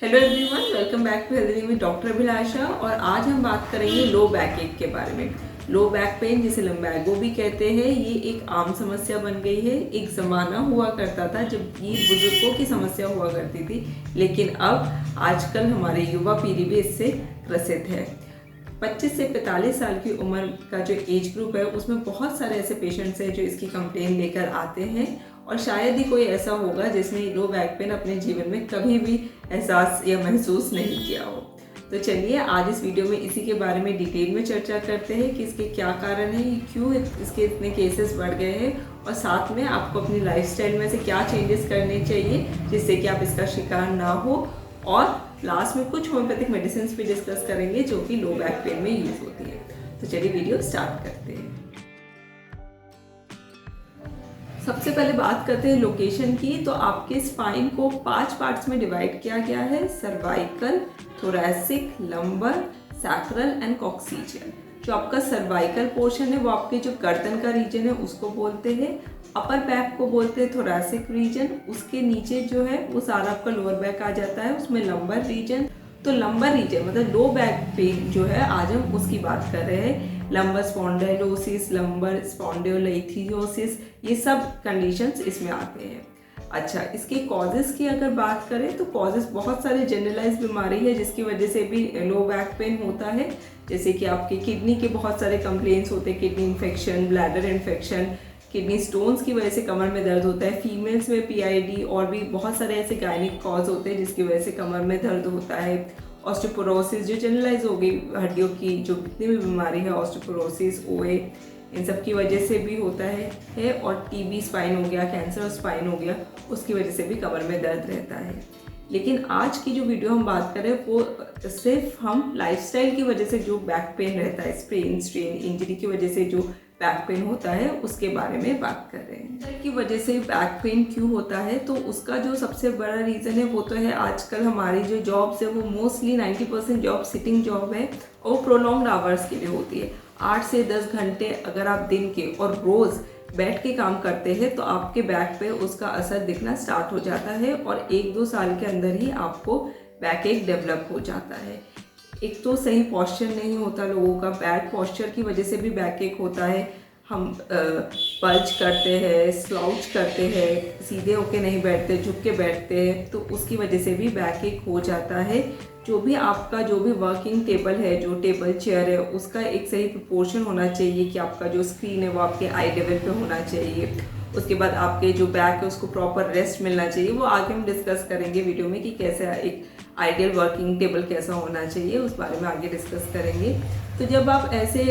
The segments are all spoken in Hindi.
Hello everyone, welcome back to healthy with doctor Abhilasha. और आज हम बात करेंगे लो बैक एक के बारे में। लो बैक पेन जिसे लंबैगो भी कहते हैं, ये एक आम समस्या बन गई है। एक ज़माना हुआ करता था जब ये बुजुर्गों की समस्या हुआ करती थी, लेकिन अब आजकल हमारे युवा पीढ़ी भी इससे ग्रसित है। 25 से 45 साल की उम्र का जो एज ग्रुप है, उसमें बहुत सारे ऐसे पेशेंट्स हैं जो इसकी कंप्लेन लेकर आते हैं, और शायद ही कोई ऐसा होगा जिसने लो बैक पेन अपने जीवन में कभी भी एहसास या महसूस नहीं किया हो। तो चलिए आज इस वीडियो में इसी के बारे में डिटेल में चर्चा करते हैं कि इसके क्या कारण हैं, क्यों इसके इतने केसेस बढ़ गए हैं, और साथ में आपको अपनी लाइफस्टाइल में से क्या चेंजेस करने चाहिए जिससे कि आप इसका शिकार ना हो। और लास्ट में कुछ होम्योपैथिक मेडिसिन भी डिस्कस करेंगे जो कि लो बैक पेन में यूज होती है। तो चलिए वीडियो स्टार्ट करते हैं। सबसे पहले बात करते हैं लोकेशन की। तो आपके स्पाइन को 5 पार्ट्स में डिवाइड किया गया है: cervical, thoracic, lumbar, sacral and coccygeal. जो आपका सर्वाइकल पोर्शन है वो आपके जो गर्दन का रीजन है उसको बोलते हैं। अपर बैक को बोलते हैं थोरैसिक रीजन। उसके नीचे जो है वो सारा आपका लोअर बैक आ जाता है, उसमें लंबर रीजन। तो लंबर रीजन मतलब लो बैक पेन जो है, आज हम उसकी बात कर रहे हैं। लंबर स्पॉन्डिलोसिस, लंबर स्पॉन्डिलोलिथोसिस, ये सब कंडीशंस इसमें आते हैं। अच्छा, इसके कॉजेज़ की अगर बात करें तो कॉजेज़ बहुत सारे जनरलाइज बीमारी है जिसकी वजह से भी लो बैक पेन होता है। जैसे कि आपके किडनी के बहुत सारे कंप्लेंट्स होते हैं, kidney infection, bladder infection, kidney stones की वजह से कमर में दर्द होता है। फीमेल्स में पीआईडी और भी बहुत सारे ऐसे गायनिक कॉज होते हैं जिसकी वजह से कमर में दर्द होता है। ऑस्टियोपोरोसिस जो जनरलाइज हो गई, हड्डियों की जो कितनी भी बीमारी है, ऑस्टियोपोरोसिस, ओए, इन सब की वजह से भी होता है। और टीबी स्पाइन हो गया, कैंसर स्पाइन हो गया, उसकी वजह से भी कमर में दर्द रहता है। लेकिन आज की जो वीडियो हम बात करें वो सिर्फ हम लाइफस्टाइल की वजह से जो बैक पेन रहता है, स्ट्रेन इंजरी की वजह से जो बैक पेन होता है उसके बारे में बात कर रहे हैं। की वजह से बैक पेन क्यों होता है, तो उसका जो सबसे बड़ा रीज़न है वो तो है आजकल हमारी जो जॉब्स है वो मोस्टली 90% जॉब सिटिंग जॉब है और प्रोलॉन्ग्ड आवर्स के लिए होती है। 8 से 10 घंटे अगर आप दिन के और रोज़ बैठ के काम करते हैं तो आपके बैक पे उसका असर दिखना स्टार्ट हो जाता है, और 1-2 साल के अंदर ही आपको बैक एक डेवलप हो जाता है। एक तो सही पॉस्चर नहीं होता लोगों का, बैड पॉस्चर की वजह से भी बैक एक होता है। हम पल्च करते हैं, स्लाउच करते हैं, सीधे होके नहीं बैठते, झुक के बैठते हैं, तो उसकी वजह से भी बैक एक हो जाता है। जो भी आपका जो भी वर्किंग टेबल है, जो टेबल चेयर है, उसका एक सही प्रोपोर्शन होना चाहिए कि आपका जो स्क्रीन है वो आपके आई लेवल पे होना चाहिए। उसके बाद आपके जो बैक है उसको प्रॉपर रेस्ट मिलना चाहिए। वो आगे हम डिस्कस करेंगे वीडियो में कि कैसे एक आइडियल वर्किंग टेबल कैसा होना चाहिए, उस बारे में आगे डिस्कस करेंगे। तो जब आप ऐसे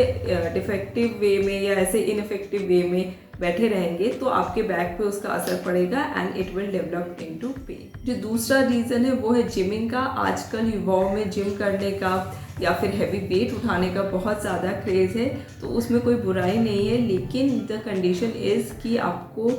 डिफेक्टिव वे में या ऐसे इनफेक्टिव वे में बैठे रहेंगे तो आपके बैक पे उसका असर पड़ेगा and it will develop into pain. जो दूसरा रीज़न है वो है जिमिंग का। आजकल युवाओं में जिम करने का या फिर हैवी वेट उठाने का बहुत ज़्यादा क्रेज़ है, तो उसमें कोई बुराई नहीं है, लेकिन द कंडीशन इज़ कि आपको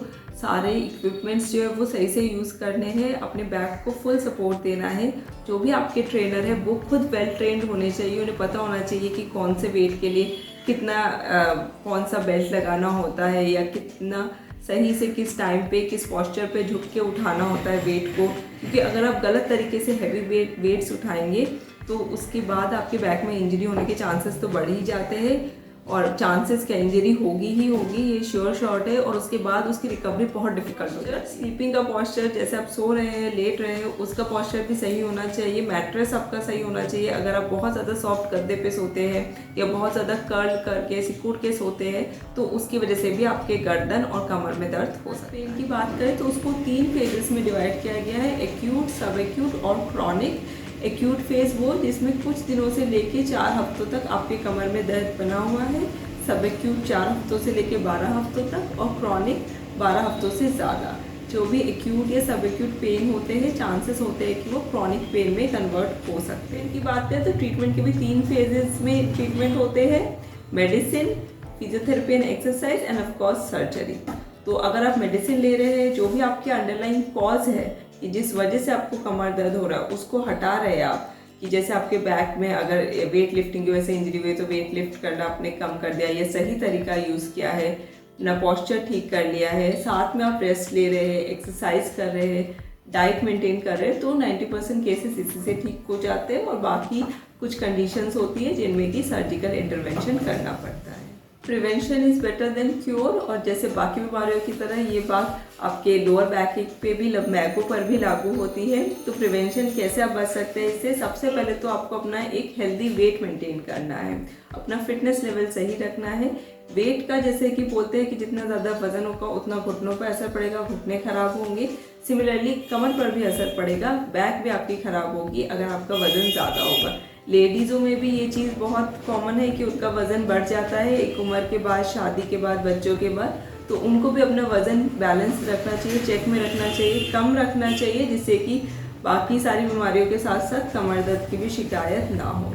सारे इक्विपमेंट्स जो है वो सही से यूज़ करने हैं, अपने बैक को फुल सपोर्ट देना है। जो भी आपके ट्रेनर है वो खुद वेल ट्रेंड होने चाहिए, उन्हें पता होना चाहिए कि कौन से वेट के लिए कितना कौन सा बेल्ट लगाना होता है, या कितना सही से किस टाइम पे किस पॉस्चर पे झुक के उठाना होता है वेट को। क्योंकि अगर आप गलत तरीके से हैवी वेट्स उठाएंगे तो उसके बाद आपके बैक में इंजरी होने के चांसेस तो बढ़ ही जाते हैं, और चांसेस क्या, इंजरी होगी ही होगी, ये श्योर शॉट है। और उसके बाद उसकी रिकवरी बहुत डिफिकल्ट हो जाती है। स्लीपिंग का पॉस्चर, जैसे आप सो रहे हैं, लेट रहे हैं, उसका पॉस्चर भी सही होना चाहिए। मैट्रेस आपका सही होना चाहिए। अगर आप बहुत ज़्यादा सॉफ्ट गद्दे पे सोते हैं या बहुत ज़्यादा कर्ल करके सिकुड़ के सोते हैं तो उसकी वजह से भी आपके गर्दन और कमर में दर्द हो सकता है। पेन की बात करें तो उसको 3 फेजेस में डिवाइड किया गया है: एक्यूट, सब एक्यूट और क्रॉनिक। एक्यूट फेज वो जिसमें कुछ दिनों से लेके 4 हफ्तों तक आपके कमर में दर्द बना हुआ है। सब एक्यूट 4 हफ्तों से लेके 12 हफ्तों तक, और क्रॉनिक 12 हफ्तों से ज़्यादा। जो भी एक्यूट या सब एक्यूट पेन होते हैं, चांसेस होते हैं कि वो क्रॉनिक पेन में कन्वर्ट हो सकते हैं। इनकी बात करें तो ट्रीटमेंट के भी 3 फेजेस में ट्रीटमेंट होते हैं: medicine, physiotherapy and exercise and of course surgery. तो अगर आप मेडिसिन ले रहे हैं, जो भी आपके अंडरलाइन कॉज है कि जिस वजह से आपको कमर दर्द हो रहा है उसको हटा रहे हैं आप, कि जैसे आपके बैक में अगर वेट लिफ्टिंग की वजह से इंजरी हुई तो वेट लिफ्ट करना आपने कम कर दिया, ये सही तरीका यूज़ किया है, अपना पॉस्चर ठीक कर लिया है, साथ में आप रेस्ट ले रहे हैं, एक्सरसाइज कर रहे हैं, डाइट मेंटेन कर रहे हैं तो 90% केसेस इसी से ठीक हो जाते हैं, और बाकी कुछ कंडीशंस होती है जिनमें कि सर्जिकल इंटरवेंशन करना पड़ता है। Prevention is better than cure, और जैसे बाकी बीमारियों की तरह ये बात आपके लोअर बैक एक पे भी, मैको पर भी लागू होती है। तो प्रिवेंशन कैसे आप बच सकते हैं इससे? सबसे पहले तो आपको अपना एक हेल्दी वेट मेंटेन करना है, अपना फिटनेस लेवल सही रखना है। वेट का जैसे कि बोलते हैं कि जितना ज़्यादा वजन होगा उतना घुटनों पर असर पड़ेगा, घुटने खराब होंगे। सिमिलरली कमर पर भी असर पड़ेगा, बैक भी आपकी खराब होगी अगर आपका वजन ज़्यादा होगा। लेडीज़ों में भी ये चीज़ बहुत कॉमन है कि उनका वज़न बढ़ जाता है एक उम्र के बाद, शादी के बाद, बच्चों के बाद। तो उनको भी अपना वज़न बैलेंस रखना चाहिए, चेक में रखना चाहिए, कम रखना चाहिए, जिससे कि बाकी सारी बीमारियों के साथ साथ कमर दर्द की भी शिकायत ना हो।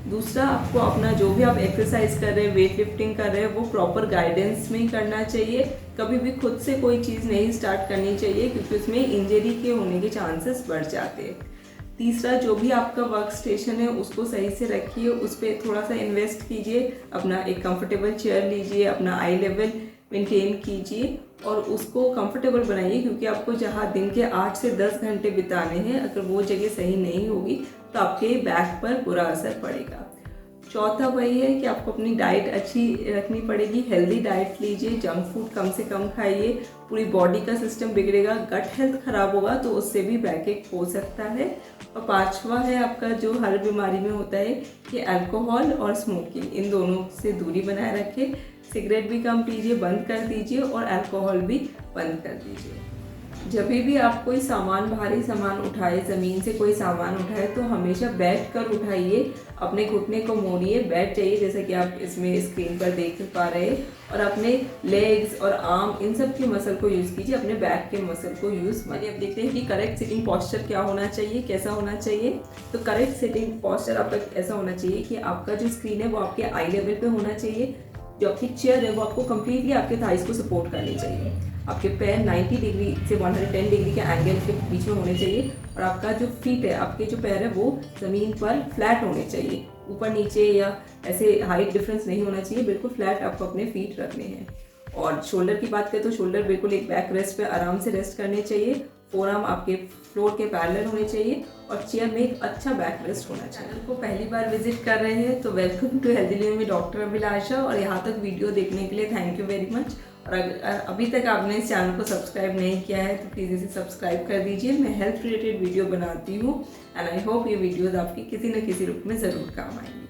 दूसरा, आपको अपना जो भी आप एक्सरसाइज कर रहे हैं, वेट लिफ्टिंग कर रहे हैं, वो प्रॉपर गाइडेंस में ही करना चाहिए। कभी भी खुद से कोई चीज़ नहीं स्टार्ट करनी चाहिए, क्योंकि उसमें इंजरी के होने के चांसेस बढ़ जाते हैं। तीसरा, जो भी आपका वर्क स्टेशन है उसको सही से रखिए, उस पर थोड़ा सा इन्वेस्ट कीजिए, अपना एक कंफर्टेबल चेयर लीजिए, अपना आई लेवल मेंटेन कीजिए और उसको कंफर्टेबल बनाइए, क्योंकि आपको जहाँ दिन के 8 से 10 घंटे बिताने हैं, अगर वो जगह सही नहीं होगी तो आपके बैक पर बुरा असर पड़ेगा। चौथा वही है कि आपको अपनी डाइट अच्छी रखनी पड़ेगी, हेल्दी डाइट लीजिए, जंक फूड कम से कम खाइए, पूरी बॉडी का सिस्टम बिगड़ेगा, गट हेल्थ खराब होगा तो उससे भी बैक एक हो सकता है। और पांचवा है आपका जो हर बीमारी में होता है कि अल्कोहल और स्मोकिंग, इन दोनों से दूरी बनाए रखें। सिगरेट भी कम पीजिए, बंद कर दीजिए, और अल्कोहल भी बंद कर दीजिए। जब भी आप कोई सामान, भारी सामान उठाए, ज़मीन से कोई सामान उठाए तो हमेशा बैठ कर उठाइए, अपने घुटने को मोड़िए, बैठ जाइए, जैसे कि आप इसमें स्क्रीन पर देख पा रहे हैं, और अपने लेग्स और आर्म इन सब की मसल को यूज़ कीजिए, अपने बैक के मसल को यूज़ मानिए। अब देखते हैं कि करेक्ट सिटिंग पॉस्चर क्या होना चाहिए, कैसा होना चाहिए। तो करेक्ट सिटिंग पॉस्चर आपका ऐसा होना चाहिए कि आपका जो स्क्रीन है वो आपके आई लेवल पे होना चाहिए, जो आपकी चेयर है वो आपको कम्प्लीटली आपके थाइस को सपोर्ट करनी चाहिए, आपके पैर 90 डिग्री से 110 डिग्री के एंगल के बीच में होने चाहिए, और आपका जो फीट है, आपके जो पैर है वो ज़मीन पर फ्लैट होने चाहिए, ऊपर नीचे या ऐसे हाइट डिफरेंस नहीं होना चाहिए, बिल्कुल फ्लैट आपको अपने फीट रखने हैं। और शोल्डर की बात करें तो शोल्डर बिल्कुल एक बैक रेस्ट पे आराम से रेस्ट करने चाहिए, फोरआर्म आपके फ्लोर के पैरेलल होने चाहिए, और चेयर में एक अच्छा बैक रेस्ट होना चाहिए। चैनल को पहली बार विजिट कर रहे हैं तो वेलकम टू हेल्दी लिविंग में डॉक्टर अभिलाषा, और यहाँ तक वीडियो देखने के लिए थैंक यू वेरी मच। और अगर अभी तक आपने इस चैनल को सब्सक्राइब नहीं किया है तो प्लीज़ इसे सब्सक्राइब कर दीजिए। मैं हेल्थ रिलेटेड वीडियो बनाती हूँ, एंड आई होप ये वीडियोज़ आपकी किसी न किसी रूप में ज़रूर काम आएंगी।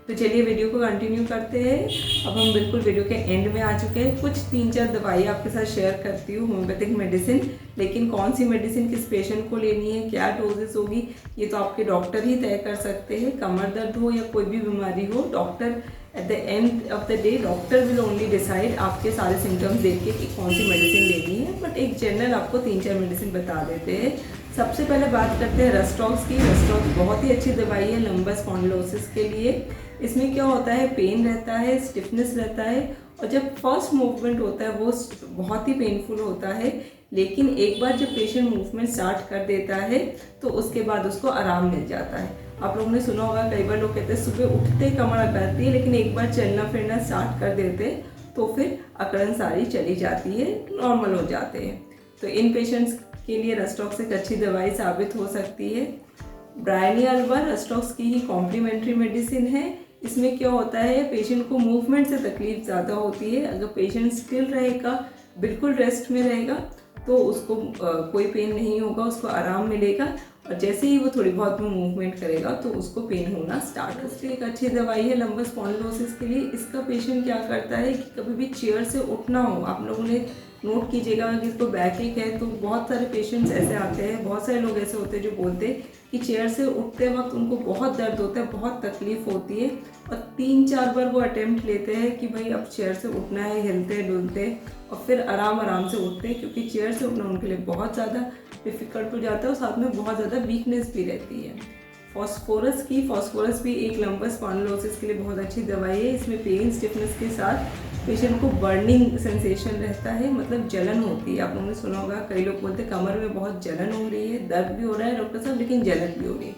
तो चलिए वीडियो को कंटिन्यू करते हैं। अब हम बिल्कुल वीडियो के एंड में आ चुके हैं। कुछ 3-4 दवाई आपके साथ शेयर करती हूँ, होम्योपैथिक मेडिसिन, लेकिन कौन सी मेडिसिन किस पेशेंट को लेनी है, क्या डोजेस होगी, ये तो आपके डॉक्टर ही तय कर सकते हैं। कमर दर्द हो या कोई भी बीमारी हो, doctor at the end of the day doctor will only decide आपके सारे सिम्टम्स देख के कि कौन सी मेडिसिन लेनी है। बट एक जनरल आपको 3-4 मेडिसिन बता देते हैं। सबसे पहले बात करते हैं रस्टॉक्स की। रस्टॉक्स बहुत ही अच्छी दवाई है लंबा स्पॉन्डिलोसिस के लिए। इसमें क्या होता है, पेन रहता है, स्टिफनेस रहता है, और जब फर्स्ट मूवमेंट होता है वो बहुत ही पेनफुल होता है, लेकिन एक बार जब पेशेंट मूवमेंट स्टार्ट कर देता है तो उसके बाद उसको आराम मिल जाता है। आप लोगों ने सुना होगा, कई बार लोग कहते हैं सुबह उठते कमर अकड़ती है, लेकिन एक बार चलना फिरना स्टार्ट कर देते तो फिर अकड़न सारी चली जाती है, नॉर्मल हो जाते हैं। तो इन पेशेंट्स के लिए रस्टॉक्स एक अच्छी दवाई साबित हो सकती है। ब्रायनिया अल्बा रस्टॉक्स की ही कॉम्प्लीमेंट्री मेडिसिन है। इसमें क्या होता है, पेशेंट को मूवमेंट से तकलीफ ज़्यादा होती है। अगर पेशेंट स्टिल रहेगा, बिल्कुल रेस्ट में रहेगा, तो उसको कोई पेन नहीं होगा, उसको आराम मिलेगा, और जैसे ही वो थोड़ी बहुत मूवमेंट करेगा तो उसको पेन होना स्टार्ट होता है। एक अच्छी दवाई है लंबा स्पॉन्डिलोसिस के लिए। इसका पेशेंट क्या करता है कि कभी भी चेयर से उठना हो, आप लोगों ने नोट कीजिएगा कि इसको बैक एक है तो बहुत सारे पेशेंट्स ऐसे आते हैं, बहुत सारे लोग ऐसे होते हैं जो बोलते हैं कि चेयर से उठते वक्त उनको बहुत दर्द होता है, बहुत तकलीफ होती है, और 3-4 बार वो अटेम्प्ट लेते हैं कि भाई अब चेयर से उठना है, हिलते डुलते, और फिर आराम से उठते हैं, क्योंकि चेयर से उठना उनके लिए बहुत ज़्यादा डिफ़िकल्ट हो जाता है, और साथ में बहुत ज़्यादा वीकनेस भी रहती है। फॉस्फोरस भी एक लंबा स्पॉन्डिलोसिस के लिए बहुत अच्छी दवाई है। इसमें पेन स्टिफनेस के साथ पेशेंट को बर्निंग सेंसेशन रहता है, मतलब जलन होती है। आप लोगों ने सुना होगा, कई लोग बोलते हैं कमर में बहुत जलन हो रही है, दर्द भी हो रहा है डॉक्टर साहब, लेकिन जलन भी हो रही है।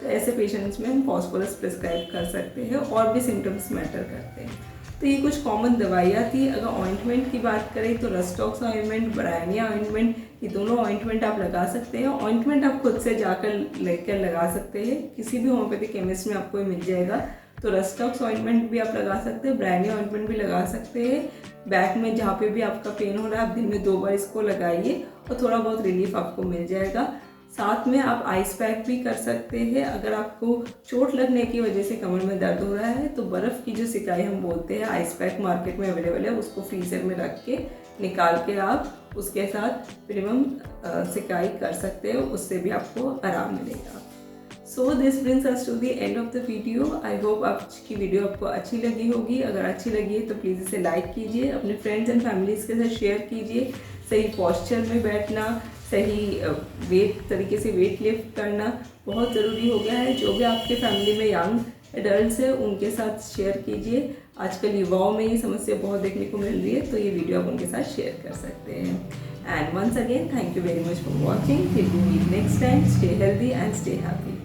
तो ऐसे पेशेंट्स में हम फॉस्फोरस प्रिस्क्राइब कर सकते हैं, और भी सिम्टम्स मैटर करते हैं। तो ये कुछ कॉमन दवाइयाँ थी। अगर ऑइंटमेंट की बात करें तो रस्टॉक्स ऑइंटमेंट, ब्रायनिया ऑइंटमेंट, ये दोनों ऑइंटमेंट आप लगा सकते हैं। ऑइंटमेंट आप खुद से जाकर लेकर लगा सकते हैं, किसी भी होम्योपैथी केमिस्ट में आपको मिल जाएगा। तो रस्टॉक्स ऑइंटमेंट भी आप लगा सकते हैं, ब्रायनिया ऑइंटमेंट भी लगा सकते हैं। बैक में जहाँ पे भी आपका पेन हो रहा है आप दिन में 2 बार इसको लगाइए और थोड़ा बहुत रिलीफ आपको मिल जाएगा। साथ में आप आइस पैक भी कर सकते हैं। अगर आपको चोट लगने की वजह से कमर में दर्द हो रहा है तो बर्फ़ की जो सिकाई हम बोलते हैं, आइस पैक मार्केट में अवेलेबल है, उसको फ्रीज़र में रख के निकाल के आप उसके साथ मिनिमम सिकाई कर सकते हो, उससे भी आपको आराम मिलेगा। So this brings us to the end of the video. I hope आज की वीडियो आपको अच्छी लगी होगी। अगर अच्छी लगी है तो प्लीज़ इसे लाइक कीजिए, अपने फ्रेंड्स एंड फैमिलीज़ के साथ शेयर कीजिए। सही पोस्चर में बैठना, सही वेट तरीके से वेट लिफ्ट करना बहुत ज़रूरी हो गया है। जो भी आपके फैमिली में यंग एडल्ट्स हैं उनके साथ शेयर कीजिए। आजकल युवाओं में ये समस्या बहुत देखने को मिल रही है, तो ये वीडियो आप उनके साथ शेयर कर सकते हैं। And once again thank you very much for watching. Till we meet next time, stay healthy and stay happy.